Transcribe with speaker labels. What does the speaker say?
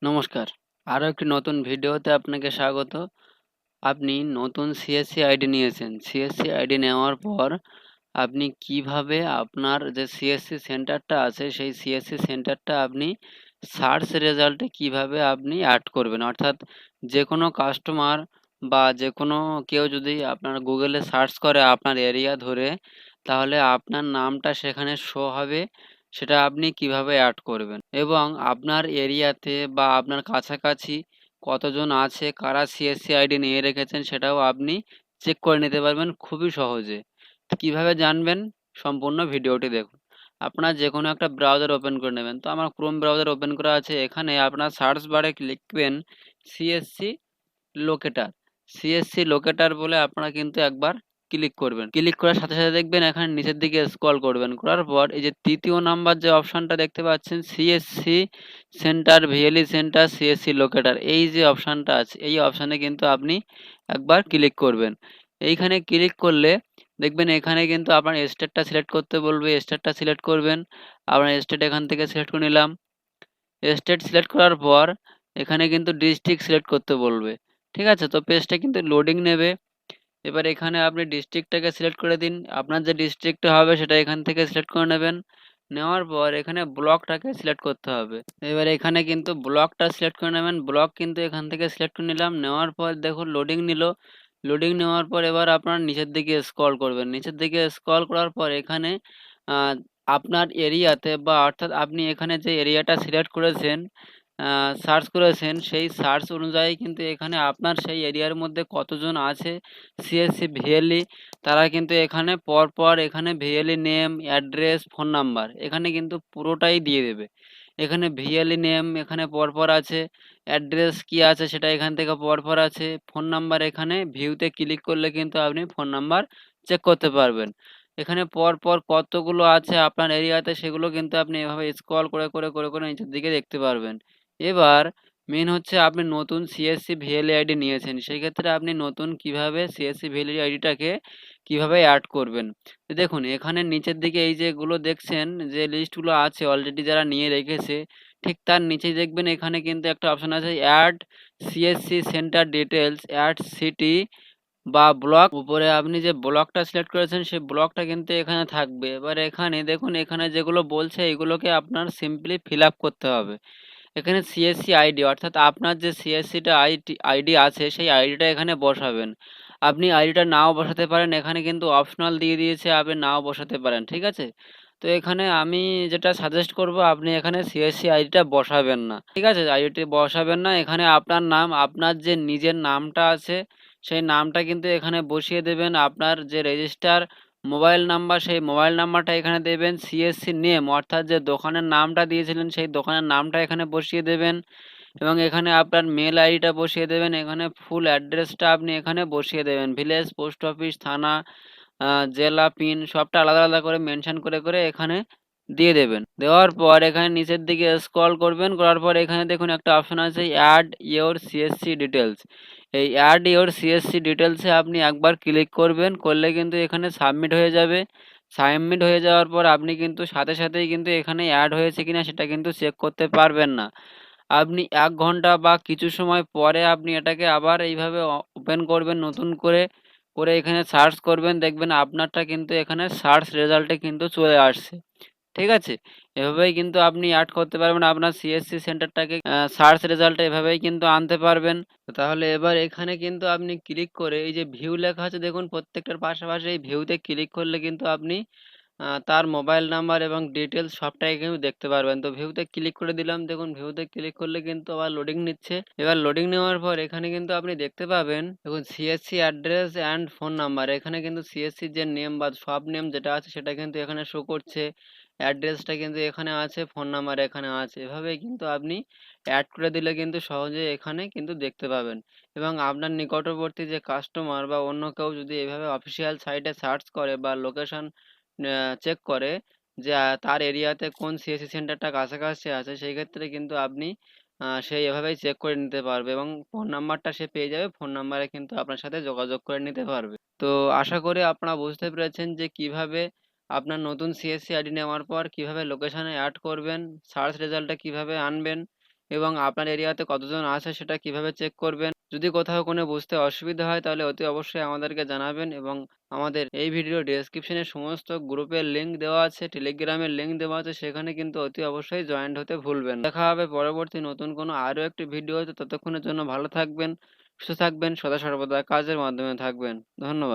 Speaker 1: নমস্কার। আরো একটি নতুন ভিডিওতে আপনাকে স্বাগত। আপনি নতুন সিএসসি আইডি নিয়েছেন। সিএসসি আইডি নেওয়ার পর আপনি কিভাবে আপনার যে সিএসসি সেন্টারটা আছে, সেই সিএসসি সেন্টারটা আপনি সার্চ রেজাল্টে কিভাবে আপনি এড করবেন। অর্থাৎ যেকোনো কাস্টমার বা যেকোনো কেউ যদি আপনার গুগলে সার্চ করে আপনার এরিয়া ধরে, তাহলে আপনার নামটা সেখানে শো হবে। সেটা আপনি কিভাবে এড করবেন এবং আপনার এরিয়াতে বা আপনার কাছাকাছি কতজন আছে, কারা সিএসসি আইডি নিয়ে রেখেছেন সেটাও আপনি চেক করে নিতে পারবেন খুবই সহজে। কিভাবে জানবেন? সম্পূর্ণ ভিডিওটি দেখুন। আপনার যেকোনো একটা ব্রাউজার ওপেন করে নেবেন। তো আমার ক্রোম ব্রাউজার ওপেন করা আছে। এখানে আপনার সার্চ বারে লিখবেন সিএসসি লোকেটার। সিএসসি লোকেটার বলে আপনারা কিন্তু একবার ক্লিক করবেন। ক্লিক করার সাথে সাথে দেখবেন এখানে নিচের দিকে স্ক্রল করবেন। করার পর এই যে তৃতীয় নাম্বার যে অপশনটা দেখতে পাচ্ছেন, CSC centre, VLE centre, CSC locator, এই যে অপশনটা আছে, এই অপশনে কিন্তু আপনি একবার ক্লিক করবেন। এইখানে ক্লিক করলে দেখবেন এখানে কিন্তু আপনার স্টেটটা সিলেক্ট করতে বলবে। স্টেটটা সিলেক্ট করবেন। আপনার স্টেট এখান থেকে সিলেক্ট করে নিলাম। স্টেট সিলেক্ট করার পর এখানে কিন্তু ডিস্ট্রিক্ট সিলেক্ট করতে বলবে। ঠিক আছে? তো পেজটা কিন্তু লোডিং নেবে। এবার এখানে আপনি ডিস্ট্রিক্টটাকে সিলেক্ট করে দিন। আপনার যে ডিস্ট্রিক্টটা হবে সেটা এখান থেকে সিলেক্ট করে নেবেন। নেওয়ার পর এখানে ব্লকটাকে সিলেক্ট করতে হবে। এবার এখানে কিন্তু ব্লকটা সিলেক্ট করে নেবেন। ব্লক কিন্তু এখান থেকে সিলেক্ট করে নিলাম। নেওয়ার পর দেখুন লোডিং নিল। লোডিং নেওয়ার পর এবার আপনার নিচের দিকে স্ক্রল করবেন। নিচের দিকে স্ক্রল করার পর এখানে আ আপনার এরিয়াতে বা অর্থাৎ আপনি এখানে যে এরিয়াটা সিলেক্ট করেছেন, সার্চ করেছেন, সেই সার্চ অনুযায়ী কিন্তু এখানে আপনার সেই এরিয়ার মধ্যে কতজন আছে সিএসসি ভিএলই, তারা কিন্তু এখানে পরপর এখানে VLE name, address, phone number এখানে কিন্তু পুরোটাই দিয়ে দেবে। এখানে ভিএলই নেম এখানে পরপর আছে, অ্যাড্রেস কি আছে সেটা এখান থেকে পরপর আছে, ফোন নাম্বার এখানে ভিউতে ক্লিক করলে কিন্তু আপনি ফোন নাম্বার চেক করতে পারবেন। এখানে পরপর কতগুলো আছে আপনার এরিয়াতে সেগুলো কিন্তু আপনি এভাবে স্ক্রল করে নিচের দিকে দেখতে পারবেন। এবার মেন হচ্ছে আপনি নতুন সিএসসি ভিএলই আইডি নিয়েছেন। সেক্ষেত্রে আপনি নতুন কিভাবে সিএসসি ভিএলই আইডিটাকে কিভাবে এড করবেন। তো দেখুন এখানে নিচের দিকে এই যেগুলো দেখছেন, যে লিস্টগুলো আছে অলরেডি যারা নিয়ে রেখেছে, ঠিক তার নিচেই দেখবেন এখানে কিন্তু একটা অপশন আছে add CSC centre details, add city বা ব্লক। উপরে আপনি যে ব্লকটা সিলেক্ট করেছেন সেই ব্লকটা কিন্তু এখানে থাকবে। এবার এখানে দেখুন এখানে যেগুলো বলছে এগুলোকে আপনার সিম্পলি ফিল আপ করতে হবে। এখানে সিএসসি আইডি অর্থাৎ আপনার যে সিএসসিটা আইডি আছে সেই আইডিটা এখানে বসাবেন। আপনি আইডিটা নাও বসাতে পারেন। এখানে কিন্তু অপশনাল দিয়ে দিয়েছে, আপনি নাও বসাতে পারেন। ঠিক আছে? তো এখানে আমি যেটা সাজেস্ট করব, আপনি এখানে সিএসসি আইডিটা বসাবেন না। ঠিক আছে? আইডিটি বসাবেন না। এখানে আপনার নাম, আপনার যে নিজের নামটা আছে সেই নামটা কিন্তু এখানে বসিয়ে দেবেন। আপনার যে রেজিস্টার মোবাইল নাম্বার সেই মোবাইল নাম্বারটা এখানে দেবেন। সিএসসি নেম অর্থাৎ যে দোকানের নামটা দিয়েছিলেন সেই দোকানের নামটা এখানে বসিয়ে দেবেন এবং এখানে আপনার মেল আইডিটা বসিয়ে দেবেন। এখানে ফুল অ্যাড্রেসটা আপনি এখানে বসিয়ে দেবেন। ভিলেজ, পোস্ট অফিস, থানা, জেলা, পিন সবটা আলাদা আলাদা করে মেনশন করে এখানে দিয়ে দেবেন। দেওয়ার পর এখানে নিচের দিকে স্ক্রল করবেন। করার পর এখানে দেখুন একটা অপশন আছে অ্যাড ইওর সিএসসি ডিটেলস। এই অ্যাড ইওর সিএসসি ডিটেলসে আপনি একবার ক্লিক করবেন। করলে কিন্তু এখানে সাবমিট হয়ে যাবে। সাবমিট হয়ে যাওয়ার পর আপনি কিন্তু সাথে সাথেই কিন্তু এখানে অ্যাড হয়েছে কিনা সেটা কিন্তু চেক করতে পারবেন না। আপনি ১ ঘন্টা বা কিছু সময় পরে আপনি এটাকে আবার এইভাবে ওপেন করবেন নতুন করে, এখানে সার্চ করবেন। দেখবেন আপনারটা কিন্তু এখানে সার্চ রেজাল্টে কিন্তু চলে আসছে। ঠিক আছে? এভাবেই কিন্তু আপনি এড করতে পারবেন আপনার সিএসসি সেন্টারটাকে, সার্চ রেজাল্টে এভাবেই কিন্তু আনতে পারবেন। তো তাহলে এবার এখানে কিন্তু আপনি ক্লিক করে এই যে ভিউ লেখা আছে দেখুন প্রত্যেকটার পাশাপাশি, এই ভিউতে ক্লিক করলে কিন্তু আপনি তার মোবাইল নাম্বার এবং ডিটেইলস সবটাই কিন্তু দেখতে পারবেন। তো ভিউতে ক্লিক করে দিলাম। দেখুন ভিউতে ক্লিক করলে কিন্তু আবার লোডিং নিচ্ছে। এবার লোডিং নেওয়ার পর এখানে কিন্তু আপনি দেখতে পাবেন, দেখুন CSC address and phone number. এখানে কিন্তু সিএসসির যে নেম বা সব নেম যেটা আছে সেটা কিন্তু এখানে শো করছে। অ্যাড্রেসটা কিন্তু এখানে আছে, ফোন নাম্বার এখানে আছে। এভাবেই কিন্তু আপনি এড করে দিলে কিন্তু সহজেই এখানে কিন্তু দেখতে পাবেন এবং আপনার নিকটবর্তী যে কাস্টমার বা অন্য কেউ যদি এভাবে অফিসিয়াল সাইটে সার্চ করে বা লোকেশন চেক করে যে তার এরিয়াতে কোন সিএসসি সেন্টারটা কাছাকাছি আছে, সেই ক্ষেত্রে কিন্তু আপনি সে এভাবেই চেক করে নিতে পারবে এবং ফোন নাম্বারটা সে পেয়ে যাবে। ফোন নাম্বারে কিন্তু আপনার সাথে যোগাযোগ করে নিতে পারবে। তো আশা করি আপনারা বুঝতে পেরেছেন যে কিভাবে আপনার নতুন সিএসসি আইডি নেওয়ার পর কিভাবে লোকেশনে অ্যাড করবেন, সার্চ রেজাল্টটা কিভাবে আনবেন এবং আপনার এরিয়াতে কতজন আছে সেটা কিভাবে চেক করবেন। যদি কোথাও কোনো বুঝতে অসুবিধা হয় তাহলে অতি অবশ্যই আমাদেরকে জানাবেন এবং আমাদের এই ভিডিও ডেসক্রিপশনে সমস্ত গ্রুপের লিঙ্ক দেওয়া আছে, টেলিগ্রামের লিঙ্ক দেওয়া আছে, সেখানে কিন্তু অতি অবশ্যই জয়েন্ট হতে ভুলবেন না। দেখা হবে পরবর্তী নতুন কোনো আরও একটি ভিডিওতে। ততক্ষণের জন্য ভালো থাকবেন, সুস্থ থাকবেন, সদা সর্বদা কাজের মাধ্যমে থাকবেন। ধন্যবাদ।